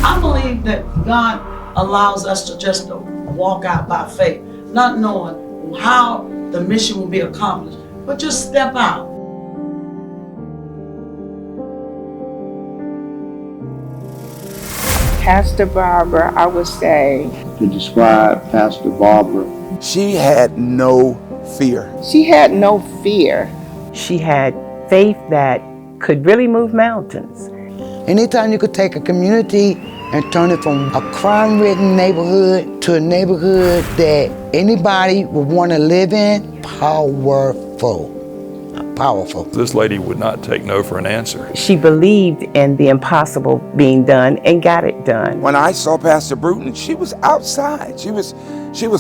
I believe that God allows us to just walk out by faith, not knowing how the mission will be accomplished, but just step out. Pastor Barbara, I would say, to describe Pastor Barbara, she had no fear. She had no fear. She had faith that could really move mountains. Anytime you could take a community and turn it from a crime-ridden neighborhood to a neighborhood that anybody would want to live in, powerful. This lady would not take no for an answer. She believed in the impossible being done and got it done. When I saw Pastor Bruton, she was outside. She was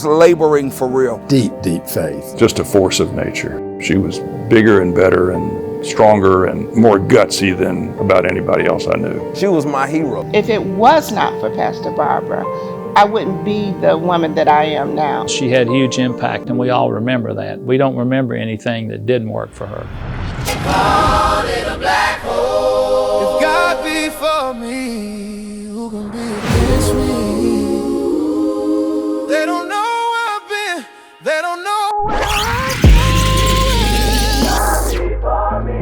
laboring for real. Deep faith. Just a force of nature. She was bigger and better and stronger and more gutsy than about anybody else I knew. She was my hero. If it was not for Pastor Barbara, I wouldn't be the woman that I am now. She had huge impact, and we all remember that. We don't remember anything that didn't work for her. Caught in a black hole. If God be for me, who can be against me? They don't know where I've been. They don't know where I've been. God be for me.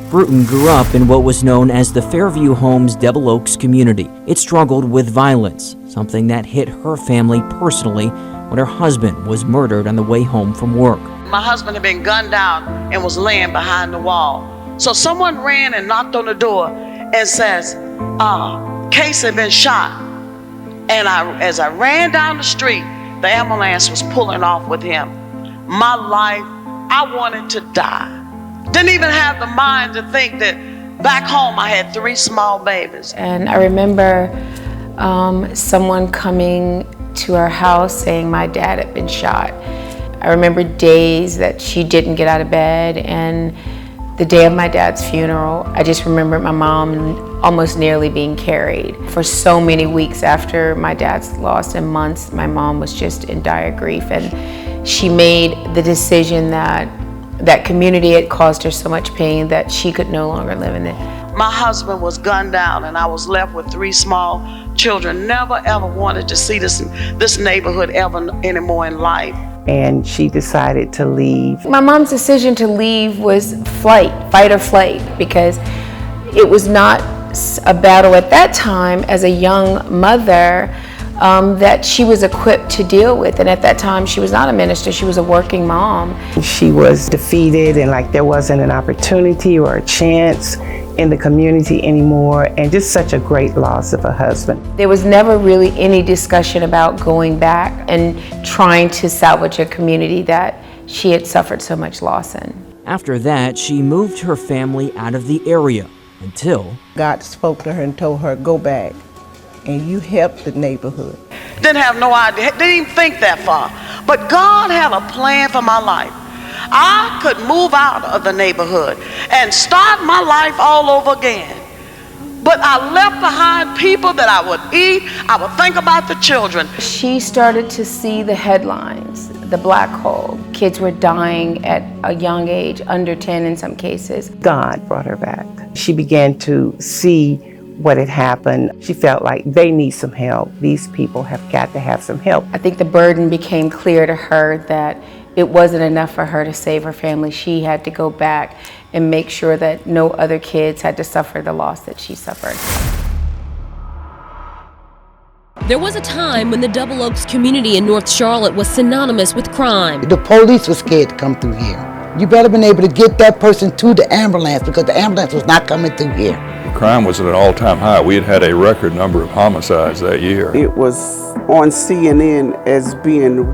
Bruton grew up in what was known as the Fairview Homes Devil Oaks community. It struggled with violence, something that hit her family personally when her husband was murdered on the way home from work. My husband had been gunned down and was laying behind the wall. So someone ran and knocked on the door and says, Case had been shot. And as I ran down the street, the ambulance was pulling off with him. My life, I wanted to die. Didn't even have the mind to think that back home I had 3 small babies. And I remember someone coming to our house saying my dad had been shot. I remember days that she didn't get out of bed, and the day of my dad's funeral, I just remember my mom almost nearly being carried. For so many weeks after my dad's loss and months, my mom was just in dire grief, and she made the decision that that community had caused her so much pain that she could no longer live in it. My husband was gunned down and I was left with 3 small children. Never ever wanted to see this neighborhood ever anymore in life. And she decided to leave. My mom's decision to leave was fight or flight, because it was not a battle at that time as a young mother that she was equipped to deal with. And at that time, she was not a minister, she was a working mom. She was defeated and like there wasn't an opportunity or a chance in the community anymore, and just such a great loss of a husband. There was never really any discussion about going back and trying to salvage a community that she had suffered so much loss in. After that, she moved her family out of the area until God spoke to her and told her, go back, and you help the neighborhood. Didn't have no idea, didn't even think that far. But God had a plan for my life. I could move out of the neighborhood and start my life all over again. But I left behind people that I would eat. I would think about the children. She started to see the headlines, the black hole. Kids were dying at a young age, under 10 in some cases. God brought her back. She began to see what had happened. She felt like they need some help. These people have got to have some help. I think the burden became clear to her that it wasn't enough for her to save her family. She had to go back and make sure that no other kids had to suffer the loss that she suffered. There was a time when the Double Oaks community in North Charlotte was synonymous with crime. The police was scared to come through here. You better been able to get that person to the ambulance, because the ambulance was not coming through here. Crime was at an all-time high. We had a record number of homicides that year. It was on CNN as being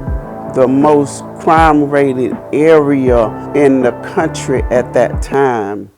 the most crime-rated area in the country at that time.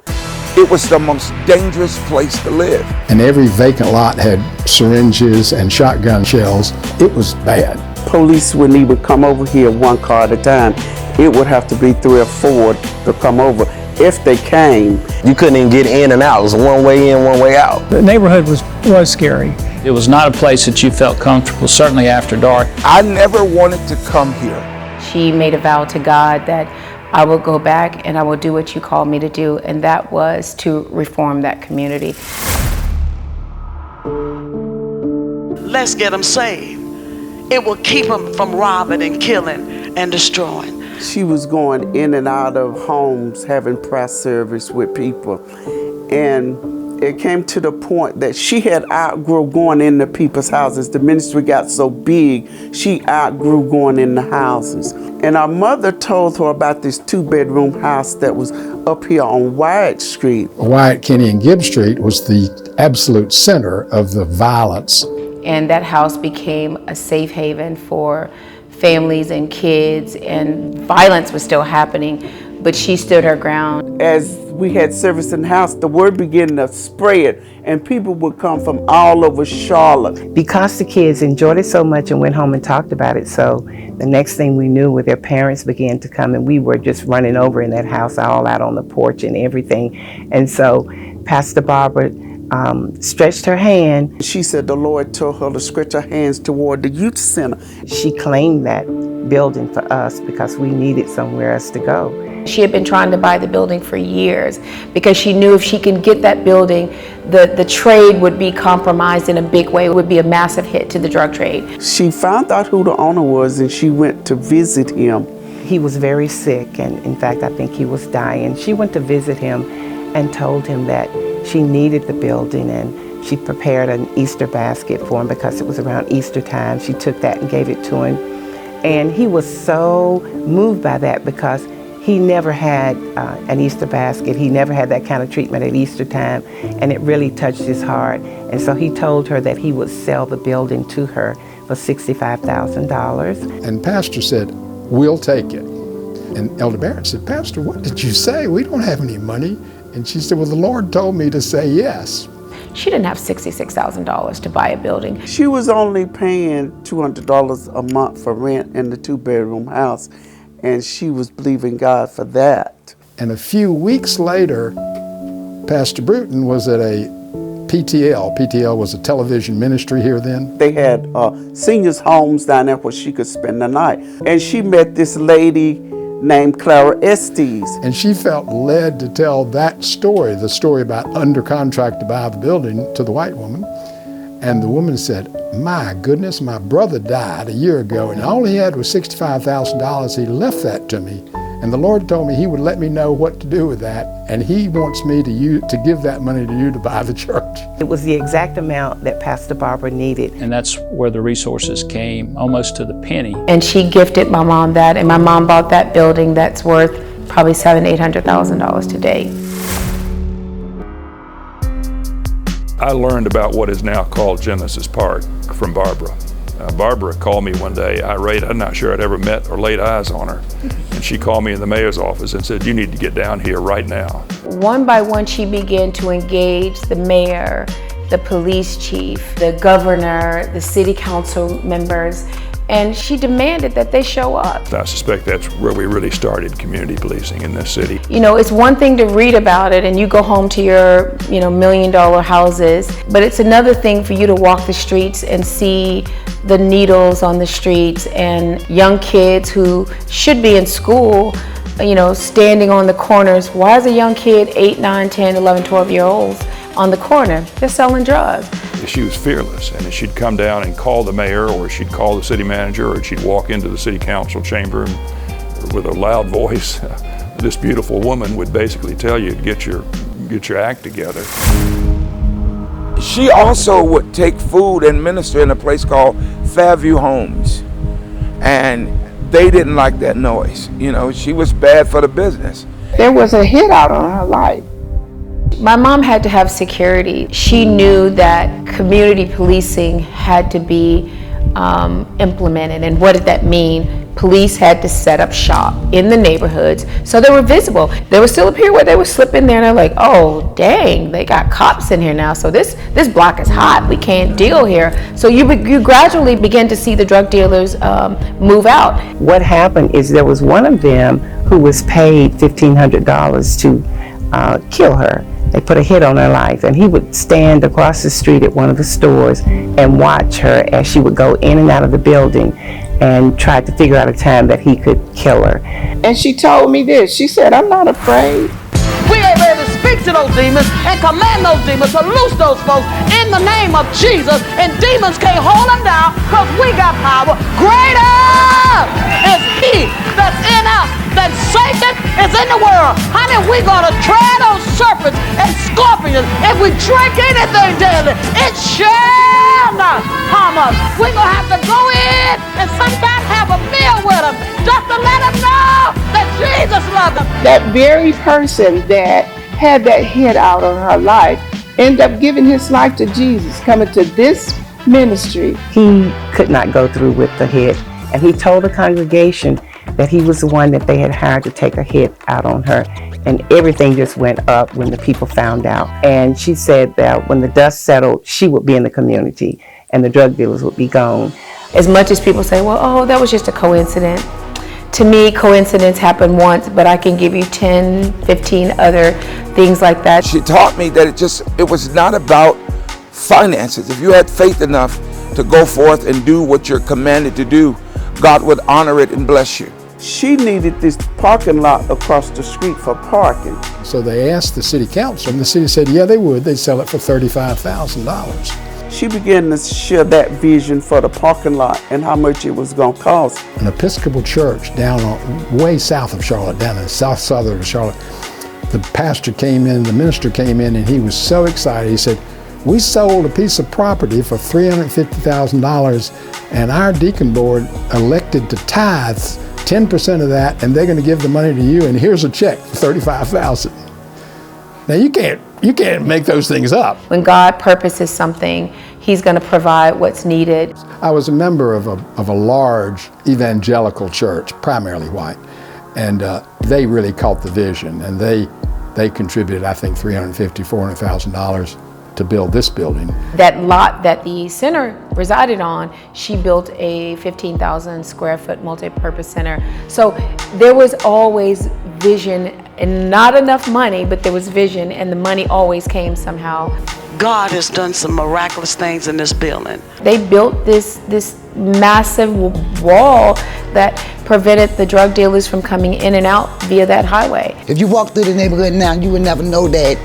It was the most dangerous place to live. And every vacant lot had syringes and shotgun shells. It was bad. Police wouldn't even come over here 1 car at a time. It would have to be 3 or 4 to come over. If they came, you couldn't even get in and out. It was one way in, one way out. The neighborhood was scary. It was not a place that you felt comfortable, certainly after dark. I never wanted to come here. She made a vow to God that I will go back and I will do what you called me to do, and that was to reform that community. let's get them saved. It will keep them from robbing and killing and destroying. She was going in and out of homes, having prayer service with people. And it came to the point that she had outgrew going into people's houses. The ministry got so big, she outgrew going in the houses. And our mother told her about this 2-bedroom house that was up here on Wyatt Street. Wyatt, Kinney, and Gibb Street was the absolute center of the violence. And that house became a safe haven for families and kids, and violence was still happening, but she stood her ground. As we had service in the house, the word began to spread, and people would come from all over Charlotte. Because the kids enjoyed it so much and went home and talked about it, so the next thing we knew, their parents began to come, and we were just running over in that house, all out on the porch and everything. And so Pastor Barbara stretched her hand. She said the Lord told her to stretch her hands toward the youth center. She claimed that building for us because we needed somewhere else to go. She had been trying to buy the building for years because she knew if she could get that building, the trade would be compromised in a big way. It would be a massive hit to the drug trade. She found out who the owner was, and she went to visit him. He was very sick, and in fact, I think he was dying. She went to visit him and told him that she needed the building, and she prepared an Easter basket for him because it was around Easter time. She took that and gave it to him. And he was so moved by that because he never had an Easter basket. He never had that kind of treatment at Easter time, and it really touched his heart. And so he told her that he would sell the building to her for $65,000. And Pastor said, "We'll take it." And Elder Barrett said, "Pastor, what did you say? We don't have any money." And she said, "Well, the Lord told me to say yes." She didn't have $66,000 to buy a building. She was only paying $200 a month for rent in the 2-bedroom house, and she was believing God for that. And a few weeks later, Pastor Bruton was at a PTL. PTL was a television ministry here then. They had seniors' homes down there where she could spend the night. And she met this lady named Clara Estes. And she felt led to tell that story, the story about under contract to buy the building, to the white woman. And the woman said, "My goodness, my brother died a year ago, and all he had was $65,000. He left that to me. And the Lord told me he would let me know what to do with that, and he wants me to give that money to you to buy the church." It was the exact amount that Pastor Barbara needed. And that's where the resources came, almost to the penny. And she gifted my mom that, and my mom bought that building that's worth probably $700,000-800,000 today. I learned about what is now called Genesis Park from Barbara. Barbara called me one day, irate. I'm not sure I'd ever met or laid eyes on her. And she called me in the mayor's office and said, "You need to get down here right now." One by one, she began to engage the mayor, the police chief, the governor, the city council members, and she demanded that they show up. I suspect that's where we really started community policing in this city. You know, it's one thing to read about it and you go home to your, million-dollar houses, but it's another thing for you to walk the streets and see the needles on the streets and young kids who should be in school, standing on the corners. Why is a young kid, 8, 9, 10, 11, 12-year-olds on the corner? They're selling drugs. She was fearless, and she'd come down and call the mayor, or she'd call the city manager, or she'd walk into the city council chamber and with a loud voice, this beautiful woman would basically tell you to get your act together. She also would take food and minister in a place called Fairview Homes, and they didn't like that noise. She was bad for the business. There was a hit out on her life. My mom had to have security. She knew that community policing had to be implemented. And what did that mean? Police had to set up shop in the neighborhoods so they were visible. There was still a period where they would slip in there and they're like, "Oh, dang, they got cops in here now. So this block is hot. We can't deal here." So you gradually begin to see the drug dealers move out. What happened is there was one of them who was paid $1,500 to kill her. They put a hit on her life, and he would stand across the street at one of the stores and watch her as she would go in and out of the building and try to figure out a time that he could kill her. And she told me this. She said, "I'm not afraid. We ain't ready to speak speak to those demons and command those demons to loose those folks in the name of Jesus. And demons can't hold them down because we got power. Greater is he that's in us than Satan is in the world. Honey, we're going to tread on serpents and scorpions. If we drink anything daily, it shall not harm us. We're going to have to go in and sometimes have a meal with them just to let them know that Jesus loves them. That very person that had that hit out on her life ended up giving his life to Jesus, coming to this ministry. He could not go through with the hit, and he told the congregation that he was the one that they had hired to take a hit out on her, and everything just went up when the people found out. And she said that when the dust settled, she would be in the community and the drug dealers would be gone. As much as people say, well, oh, that was just a coincidence. To me, coincidence happened once, but I can give you 10, 15 other things like that. She taught me that it was not about finances. If you had faith enough to go forth and do what you're commanded to do, God would honor it and bless you. She needed this parking lot across the street for parking. So they asked the city council, and the city said, yeah, they would. They'd sell it for $35,000. She began to share that vision for the parking lot and how much it was going to cost. An Episcopal church down way south of Charlotte, down in the southern of Charlotte, the pastor came in, the minister came in, and he was so excited. He said, we sold a piece of property for $350,000, and our deacon board elected to tithe 10% of that, and they're going to give the money to you, and here's a check for $35,000. Now you can't make those things up. When God purposes something, he's going to provide what's needed. I was a member of a large evangelical church, primarily white, and they really caught the vision, and they contributed, I think, $350,000, $400,000 to build this building. That lot that the center resided on, she built a 15,000 square foot multi-purpose center. So there was always vision, and not enough money, but there was vision, and the money always came somehow. God has done some miraculous things in this building. They built this massive wall that prevented the drug dealers from coming in and out via that highway. If you walk through the neighborhood now, you would never know that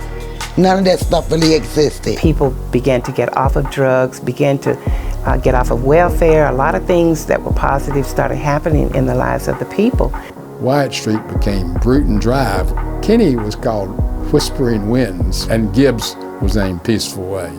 none of that stuff really existed. People began to get off of drugs, began to get off of welfare. A lot of things that were positive started happening in the lives of the people. Wyatt Street became Bruton Drive. Kinney was called Whispering Winds, and Gibbs was named Peaceful Way.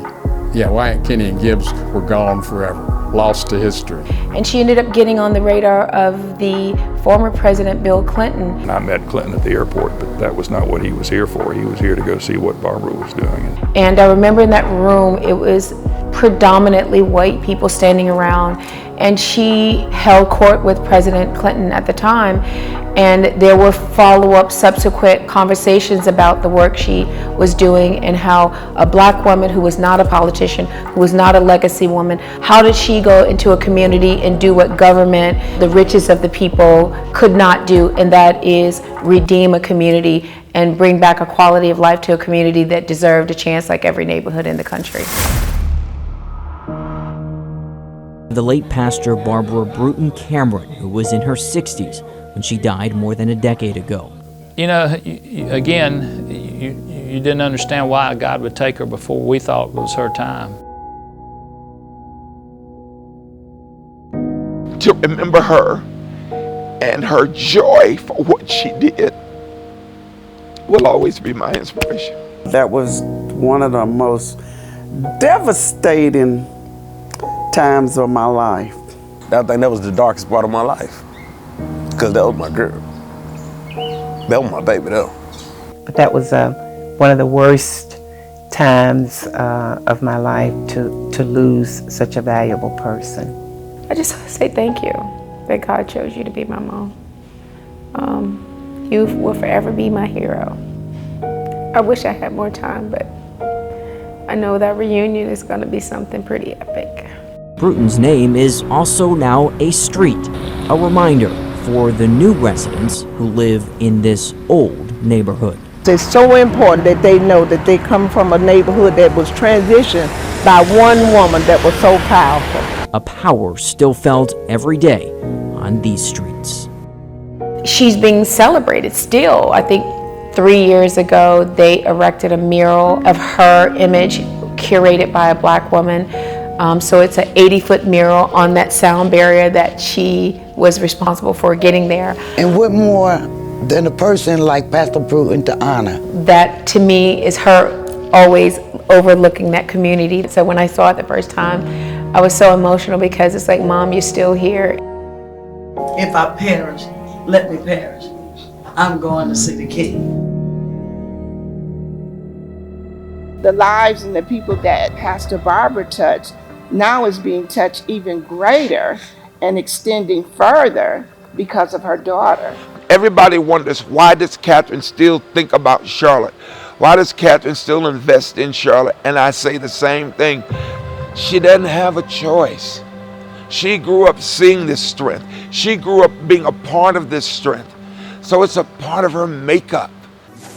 Yeah, Wyatt, Kinney, and Gibbs were gone forever, lost to history. And she ended up getting on the radar of the former President Bill Clinton. I met Clinton at the airport, but that was not what he was here for. He was here to go see what Barbara was doing. And I remember in that room, it was predominantly white people standing around, and she held court with President Clinton at the time, and there were follow-up subsequent conversations about the work she was doing and how a black woman who was not a politician, who was not a legacy woman, how did she go into a community and do what government, the richest of the people, could not do, and that is redeem a community and bring back a quality of life to a community that deserved a chance like every neighborhood in the country. The late pastor Barbara Bruton Cameron, who was in her 60s when she died more than a decade ago. You know, again, you didn't understand why God would take her before we thought it was her time. To remember her and her joy for what she did will always be my inspiration. That was one of the most devastating times of my life. I think that was the darkest part of my life, because that was my girl. That was my baby, though. But that was one of the worst times of my life to lose such a valuable person. I just want to say thank you that God chose you to be my mom. You will forever be my hero. I wish I had more time, but I know that reunion is going to be something pretty epic. Bruton's name is also now a street, a reminder for the new residents who live in this old neighborhood. It's so important that they know that they come from a neighborhood that was transitioned by one woman that was so powerful. A power still felt every day on these streets. She's being celebrated still. I think 3 years ago, they erected a mural of her image curated by a black woman. So it's an 80-foot mural on that sound barrier that she was responsible for getting there. And what more than a person like Pastor Bruton to honor? That to me is her always overlooking that community. So when I saw it the first time, I was so emotional because it's like, Mom, you're still here. If I perish, let me perish. I'm going to see the King. The lives and the people that Pastor Barbara touched now is being touched even greater and extending further because of her daughter. Everybody wonders, why does Catherine still think about Charlotte? Why does Catherine still invest in Charlotte? And I say the same thing. She doesn't have a choice. She grew up seeing this strength. She grew up being a part of this strength. So it's a part of her makeup.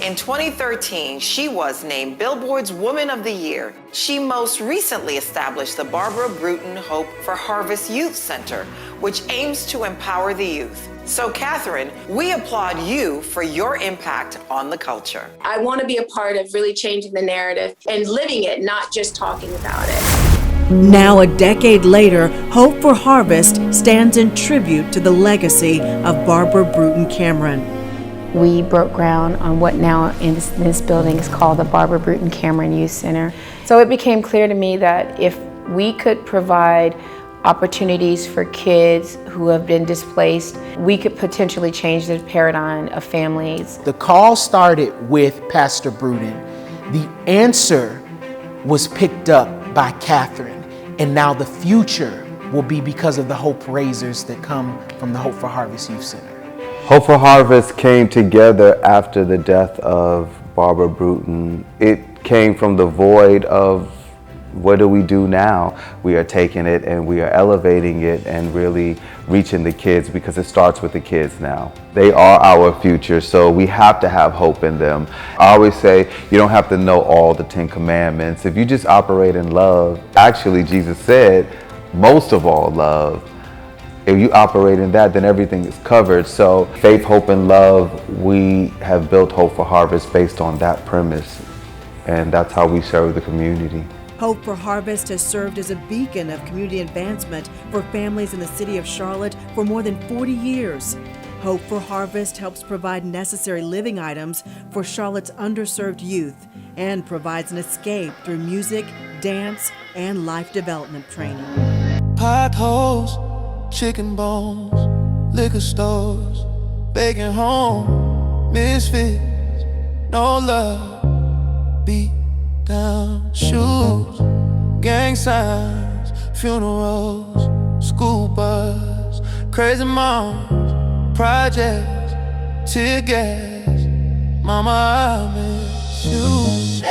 In 2013, she was named Billboard's Woman of the Year. She most recently established the Barbara Bruton Hope for Harvest Youth Center, which aims to empower the youth. So, Catherine, we applaud you for your impact on the culture. I want to be a part of really changing the narrative and living it, not just talking about it. Now, a decade later, Hope for Harvest stands in tribute to the legacy of Barbara Bruton Cameron. We broke ground on what now in this building is called the Barbara Bruton Cameron Youth Center. So it became clear to me that if we could provide opportunities for kids who have been displaced, we could potentially change the paradigm of families. The call started with Pastor Bruton. The answer was picked up by Catherine, and now the future will be because of the hope raisers that come from the Hope for Harvest Youth Center. Hope for Harvest came together after the death of Barbara Bruton. It came from the void of, what do we do now? We are taking it and we are elevating it and really reaching the kids, because it starts with the kids now. They are our future, so we have to have hope in them. I always say, you don't have to know all the 10 Commandments. If you just operate in love, actually Jesus said, most of all love. If you operate in that, then everything is covered. So faith, hope, and love, we have built Hope for Harvest based on that premise. And that's how we serve the community. Hope for Harvest has served as a beacon of community advancement for families in the city of Charlotte for more than 40 years. Hope for Harvest helps provide necessary living items for Charlotte's underserved youth and provides an escape through music, dance, and life development training. Potholes, chicken bones, liquor stores, begging home, misfits, no love, beat down shoes, gang signs, funerals, school bus, crazy moms, projects, tear gas, mama I miss you.